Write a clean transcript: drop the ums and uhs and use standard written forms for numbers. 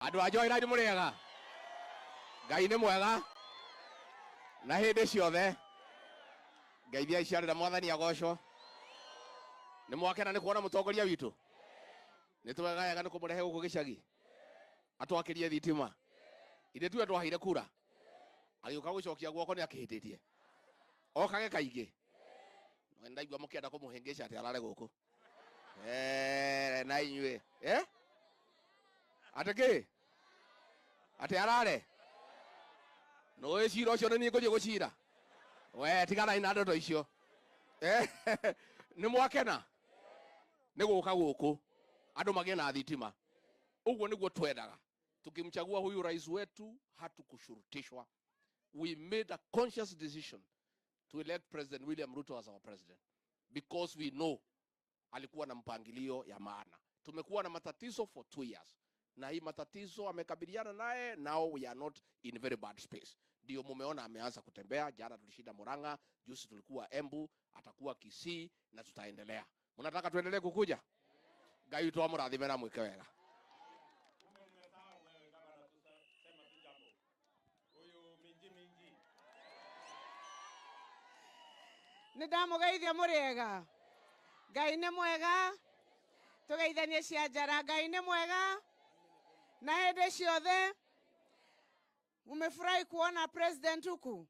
Andu ajoy na ndimurega. Ngai ni mwega. Na hindi ciothe. Ngeithia iciarira mwathani agocwo. Ni mwakena ni kuona mutongoria witu. Ni twegayega ni kumurehe guku gicagi. Atwakirie thitima. Inde tuwe twaheire kura. Agiuka gucokia guoko ni akihititie. Okage kaingi. No ndaigua mukienda kumuhingisha ati arare guku. Na inywe. Ateke. Ati arare. No ecira ucio ni nguje gucira. We tigana ina ndoto icio. Ni mwakena. Ni guka guku. Andu magie na thitima. Uguo niguo twendaga. Tukimchagua huyu rais wetu hatukushurutishwa. We made a conscious decision to elect President William Ruto as our president because we know alikuwa na mpangilio ya maana. Tumekuwa na matatizo for 2 years. Na hii matatizo amekabiliana naye, now we are not in very bad space. Ndio mumeona ameanza kutembea. Jana tulishinda Murang'a, juzi tulikuwa Embu, atakuwa Kisii na tutaendelea. Mnataka tuendelee kukuja? Ngai tu amurathime na mwike wega. Nidamugeithia muriega. Ngai ni mwega. Tugeithanie cianjara. Ngai ni mwega. Na hende ciothe umefurahi kuona president huku.